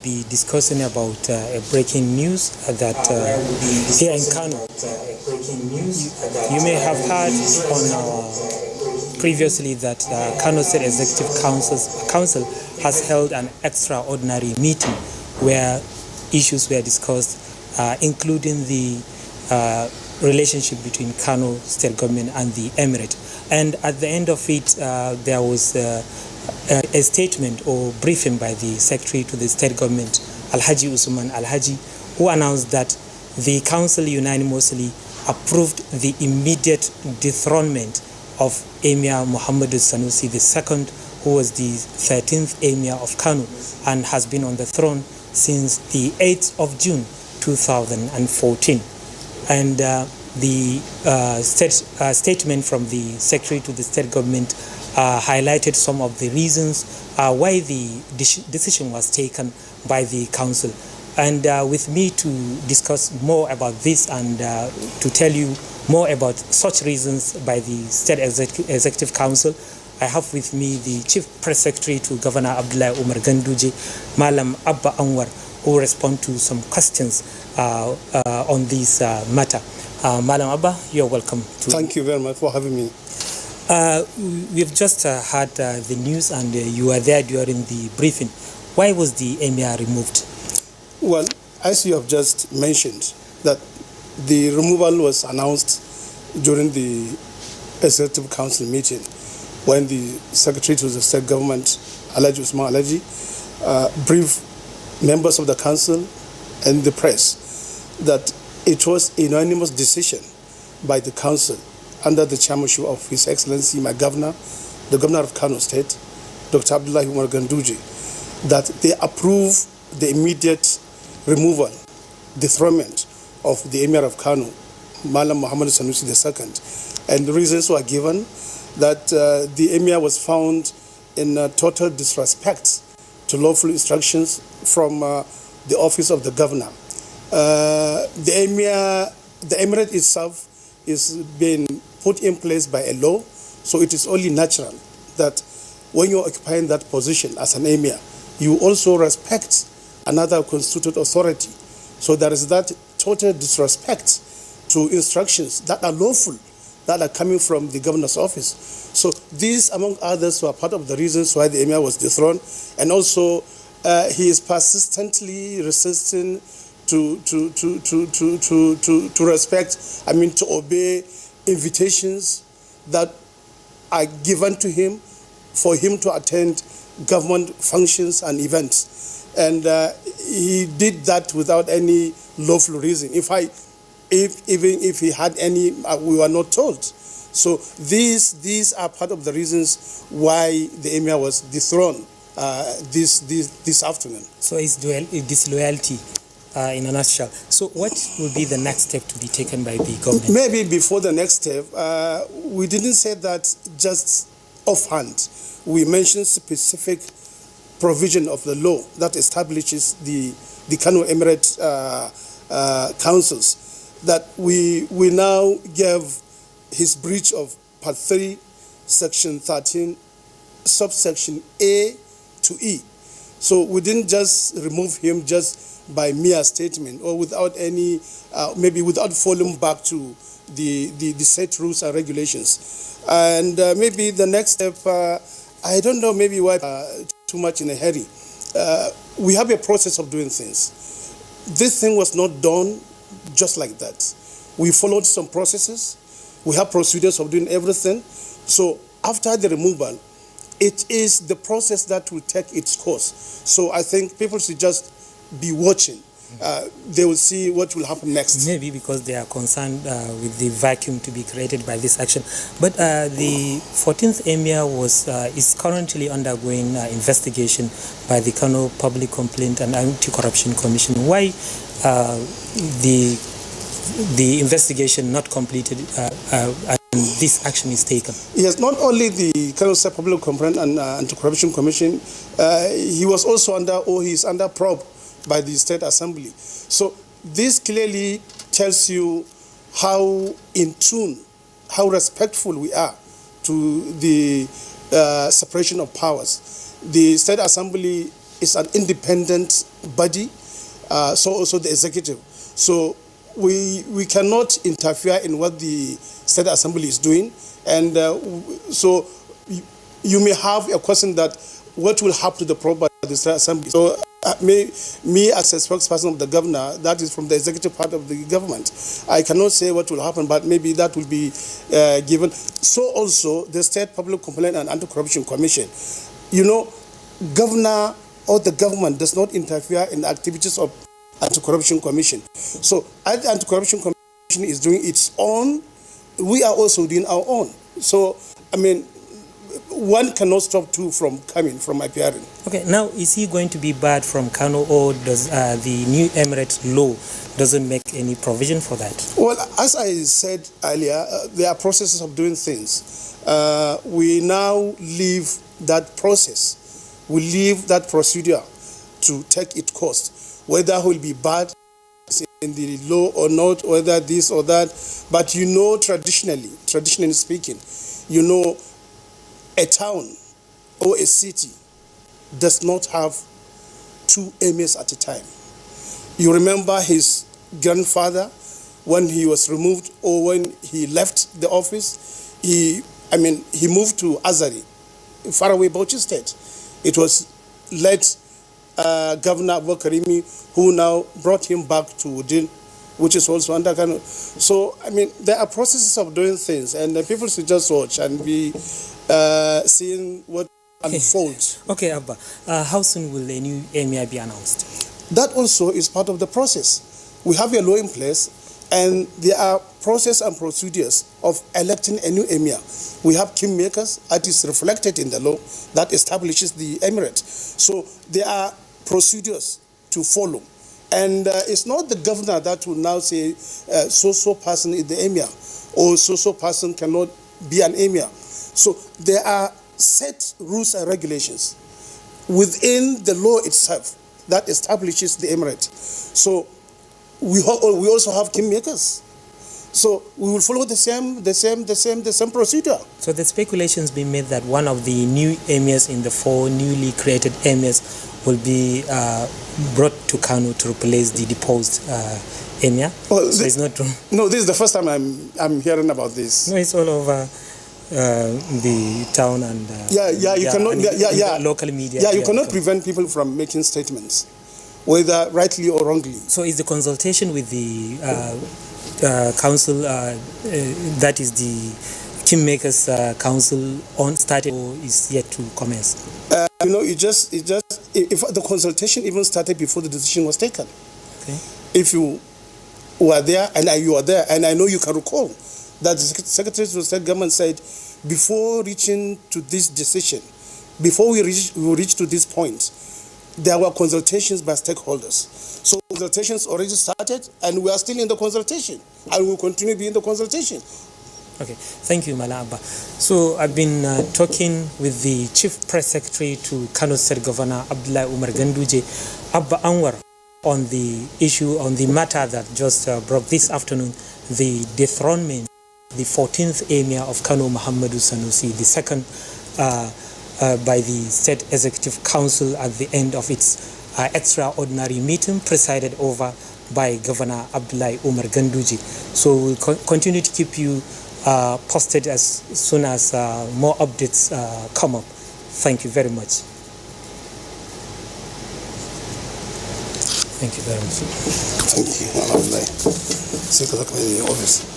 be discussing about a breaking news that here in Kano, you may have heard on previously that the Kano State Executive Council has held an extraordinary meeting where issues were discussed, including the relationship between Kano State Government and the Emirate. And at the end of it, there was a statement or briefing by the Secretary to the State Government, Alhaji Usman Alhaji, who announced that the Council unanimously approved the immediate dethronement of Emir Muhammadu Sanusi II, who was the 13th Emir of Kano and has been on the throne since the 8th of June 2014. And the statement from the Secretary to the State Government highlighted some of the reasons why the decision was taken by the Council. And with me to discuss more about this and to tell you more about such reasons by the State Executive Council, I have with me the Chief Press Secretary to Governor Abdullahi Umar Ganduje, Malam Abba Anwar, who will respond to some questions on this matter. Malam Abba, you're welcome. Thank you very much for having me. We've just heard the news and you were there during the briefing. Why was the Emir removed? Well, as you have just mentioned, that the removal was announced during the Executive Council meeting when the Secretary to the State Government, Alhaji Usman Alhaji, briefed members of the Council and the press that it was a unanimous decision by the Council under the chairmanship of His Excellency, my Governor, the Governor of Kano State, Dr. Abdullahi Umar Ganduje, that they approve the immediate removal, dethronement of the Emir of Kano, Malam Muhammad Sanusi II. And the reasons were given that the Emir was found in total disrespect to lawful instructions from the office of the Governor. The Emirate itself is being put in place by a law, so it is only natural that when you're occupying that position as an Emir, you also respect another constituted authority. So there is that total disrespect to instructions that are lawful, that are coming from the governor's office. So these, among others, were part of the reasons why the Emir was dethroned. And also, he is persistently resisting to respect, to obey invitations that are given to him for him to attend government functions and events. And he did that without any lawful reason. Even if he had any, we were not told. So these are part of the reasons why the Emir was dethroned this afternoon. So it's disloyalty in a nutshell. So what will be the next step to be taken by the government? Maybe before the next step, we didn't say that just offhand. We mentioned specific provision of the law that establishes the Kano Emirate councils, that we now give his breach of Part 3, Section 13, subsection A to E. So we didn't just remove him just by mere statement or without any, maybe without falling back to the set rules and regulations. And maybe the next step, I don't know, maybe we're too much in a hurry. We have a process of doing things. This thing was not done just like that. We followed some processes. We have procedures of doing everything. So after the removal, it is the process that will take its course. So I think people should just be watching. They will see what will happen next. Maybe because they are concerned with the vacuum to be created by this action. But the 14th Emir is currently undergoing investigation by the Kano Public Complaint and Anti-Corruption Commission. Why the investigation not completed and this action is taken? Yes, not only the Kano State Public Complaint and Anti-Corruption Commission, he was also he is under probe by the State Assembly. So this clearly tells you how in tune, how respectful we are to the separation of powers. The State Assembly is an independent body, so also the executive. So we cannot interfere in what the State Assembly is doing. And so you may have a question that what will happen to the property of the State Assembly. So me as a spokesperson of the governor, that is from the executive part of the government, I cannot say what will happen, but maybe that will be given. So also the State Public Complaint and Anti-Corruption Commission, governor or the government does not interfere in the activities of Anti-Corruption Commission. So as the Anti-Corruption Commission is doing its own, we are also doing our own. So, one cannot stop two from appearing. Okay, now is he going to be barred from Kano, or does the new Emirates law doesn't make any provision for that? Well, as I said earlier, there are processes of doing things. We now leave that process. We leave that procedure to take its course. Whether he will be barred in the law or not, whether this or that. But traditionally speaking, a town or a city does not have two emirs at a time. You remember his grandfather when he was removed or when he left the office, he moved to Azari, faraway Bauchi State. It was led Governor Abu Karimi, who now brought him back to Udin, which is also under Kano. So, there are processes of doing things, and people should just watch and be seeing what unfolds. Okay, Abba. How soon will a new emir be announced? That also is part of the process. We have a law in place, and there are process and procedures of electing a new emir. We have kingmakers, that is reflected in the law that establishes the emirate. So there are procedures to follow. And it's not the governor that will now say so person is the emir, or so person cannot be an emir. So there are set rules and regulations within the law itself that establishes the emirate. So we also have kingmakers. So we will follow the same procedure. So the speculations being made that one of the new emirs in the four newly created emirs will be brought to Kano to replace the deposed emir. Well, so it's not true. No, this is the first time I'm hearing about this. No, it's all over the town and local media. Yeah, you cannot prevent people from making statements, whether rightly or wrongly. So is the consultation with the council, that is the Kingmakers Council, on started or is yet to commence? If the consultation even started before the decision was taken. Okay. If you were there and you were there, and I know you can recall that the Secretary of State Government said, before reaching to this decision, before we reach to this point, there were consultations by stakeholders. So consultations already started, and we are still in the consultation, and we will continue to be in the consultation. Okay, thank you, Malaba. So I've been talking with the Chief Press Secretary to Kano State Governor Abdullahi Umar Ganduje, Abba Anwar, on the issue, on the matter that just broke this afternoon, the dethronement, the 14th Emir of Kano, Muhammadu Sanusi, the second by the State Executive Council at the end of its extraordinary meeting presided over by Governor Abdullahi Umar Ganduje. So we'll continue to keep you posted as soon as more updates come up. Thank you very much. Thank you very much. Thank you.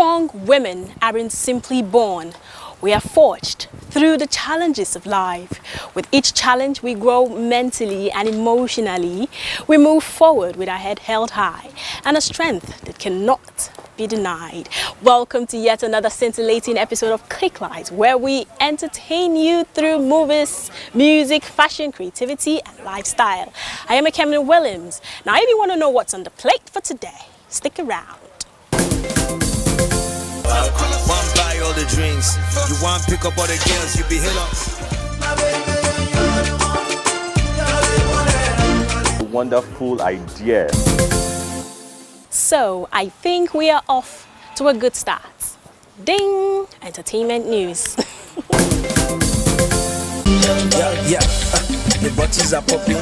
Strong women aren't simply born. We are forged through the challenges of life. With each challenge, we grow mentally and emotionally. We move forward with our head held high and a strength that cannot be denied. Welcome to yet another scintillating episode of Clicklight, where we entertain you through movies, music, fashion, creativity, and lifestyle. I am Ekemini Williams. Now, if you want to know what's on the plate for today, stick around. One buy all the drinks. You want pick up all the girls, you be hit up. Wonderful idea. So, I think we are off to a good start. Ding! Entertainment news. The bottles are popping.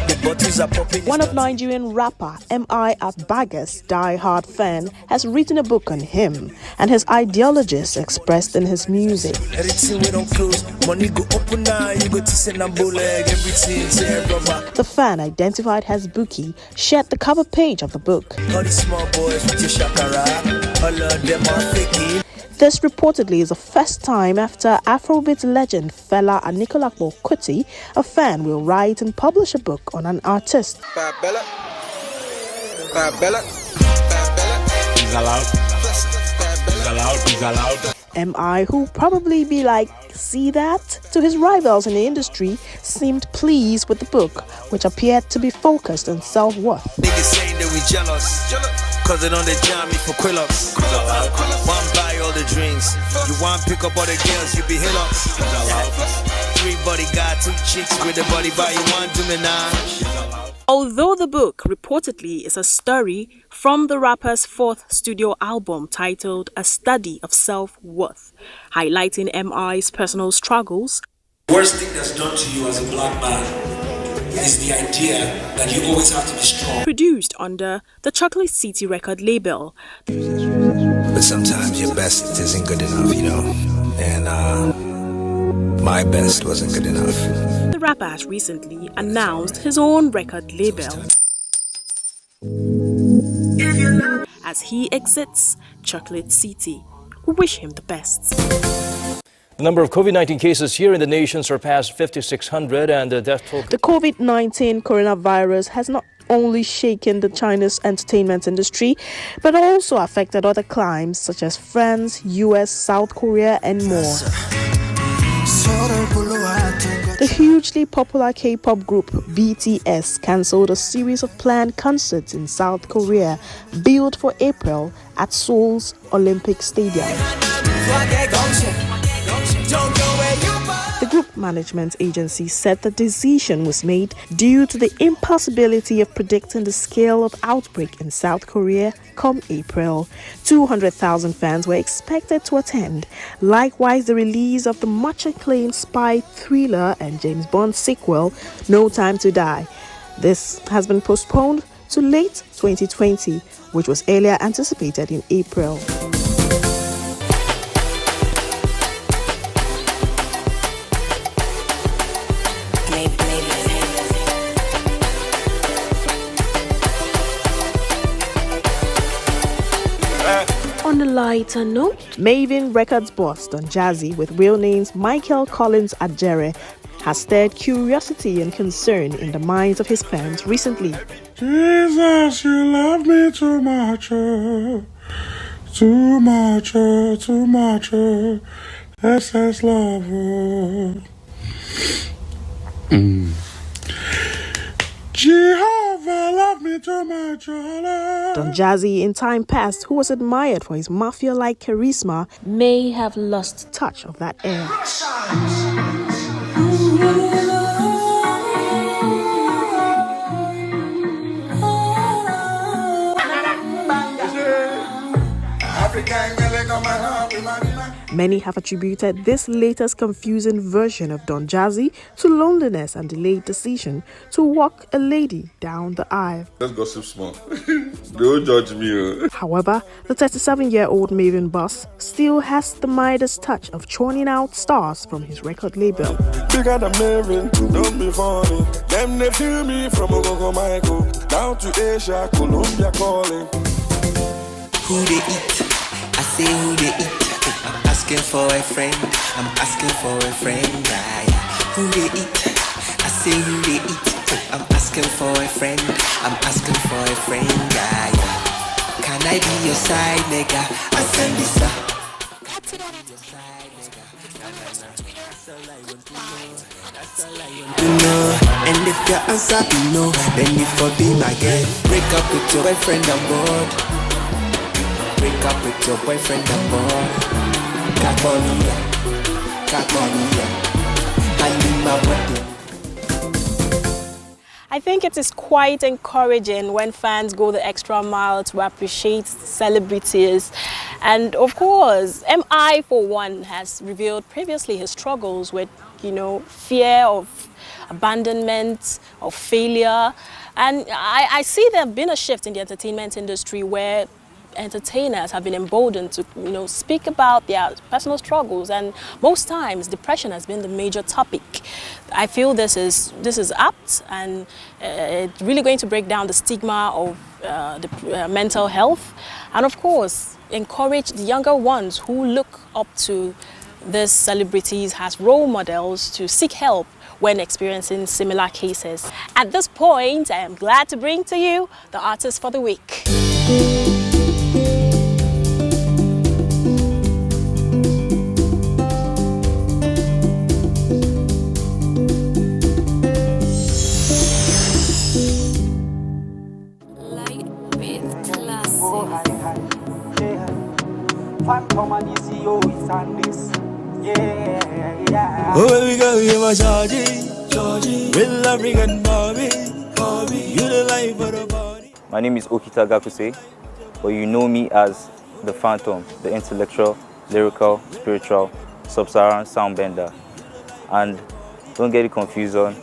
The bottles are popping. One of Nigerian rapper M.I. Abaga's die-hard fan has written a book on him and his ideologies expressed in his music. Everything we don't close. Money go open now. You go to send a leg. Everything's rubber. The fan, identified as Buki, shared the cover page of the book. All the small boys with your shakara. All of them are faking. This reportedly is the first time after Afrobeat legend Fela Anikulapo Kuti, a fan will write and publish a book on an artist. Bella. He's allowed. M.I., who probably be like, see that? To his rivals in the industry, seemed pleased with the book, which appeared to be focused on self-worth. Niggas saying that we jealous. Cause they don't jam me for Quillox. One buy all the drinks. You want pick up all the girls, you be hit up. 3 bodyguard, 2 chicks with the body by you want to menage. Although the book reportedly is a story from the rapper's 4th studio album titled A Study of Self-Worth, highlighting M.I.'s personal struggles. Worst thing that's done to you as a black man is the idea that you always have to be strong. Produced under the Chocolate City record label. But sometimes your best isn't good enough, you know. And my best wasn't good enough. The rapper has recently announced his own record label as he exits Chocolate City. We wish him the best. The number of COVID-19 cases here in the nation surpassed 5,600 and the death toll. The COVID-19 coronavirus has not only shaken the China's entertainment industry, but also affected other climes such as France, US, South Korea, and more. The hugely popular K-pop group BTS cancelled a series of planned concerts in South Korea, billed for April at Seoul's Olympic Stadium. The group management agency said the decision was made due to the impossibility of predicting the scale of outbreak in South Korea come April. 200,000 fans were expected to attend. Likewise, the release of the much acclaimed spy thriller and James Bond sequel, No Time to Die. This has been postponed to late 2020, which was earlier anticipated in April. On a lighter note, Mavin Records boss Don Jazzy, with real names Michael Collins Adjere, has stirred curiosity and concern in the minds of his fans recently. Jesus, you love me too much, too much, too much, excess love. Jehovah, love me too much. Don Jazzy, in time past, who was admired for his mafia-like charisma, may have lost touch of that air. Many have attributed this latest confusing version of Don Jazzy to loneliness and delayed decision to walk a lady down the aisle. Let's gossip small. Don't judge me. However, the 37-year-old Mavin boss still has the Midas touch of churning out stars from his record label. Bigger than Mavin, don't be funny. Them they feel me from Ogogo Michael down to Asia, Colombia calling. Who they eat? say who they eat. I'm asking for a friend. I'm asking for a friend. Who they eat? I say who they eat. I'm asking for a friend. I'm asking for a friend. Can I be your side nigga? I send this up. And if your answer be no, then you for be my girl. Break up with your boyfriend on board. Break up with your boyfriend on board. California, California, I need my wedding. I think it is quite encouraging when fans go the extra mile to appreciate celebrities. And of course, MI for one has revealed previously his struggles with, fear of abandonment, of failure. And I see there have been a shift in the entertainment industry where entertainers have been emboldened to speak about their personal struggles, and most times depression has been the major topic. I feel this is apt, and it's really going to break down the stigma of mental health, and of course encourage the younger ones who look up to these celebrities as role models to seek help when experiencing similar cases. At this point, I am glad to bring to you the artist for the week. Oh, baby girl, you're my Georgie. Real African Bobby. You the life of the body. My name is Okita Gakuse, but you know me as the Phantom, the intellectual, lyrical, spiritual, sub-Saharan soundbender. And don't get it confused on,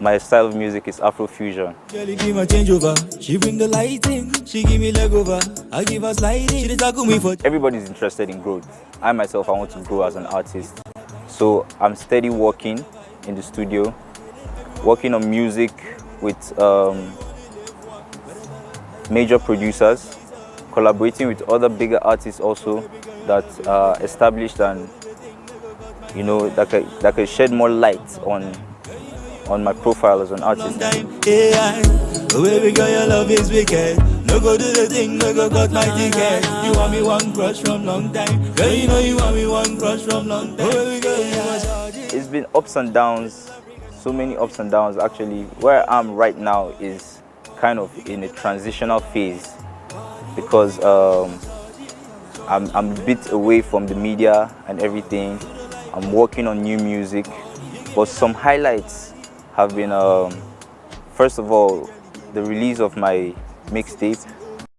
my style of music is Afrofusion. Girl, give my change over. She bring the light in. She give me leg over. I give her sliding. She tackle me for. Everybody's interested in growth. I myself, I want to grow as an artist. So I'm steady working in the studio, working on music with major producers, collaborating with other bigger artists also that are established and that can shed more light on my profile as an artist. Yeah, baby girl, your love is wicked. No go do the thing, no go cut my ticket. You want me one crush from long time. Girl, you know you want me one crush from long time. Baby girl, it's been ups and downs, so many ups and downs actually. Where I am right now is kind of in a transitional phase because I'm a bit away from the media and everything. I'm working on new music, but some highlights have been, first of all, the release of my mixtape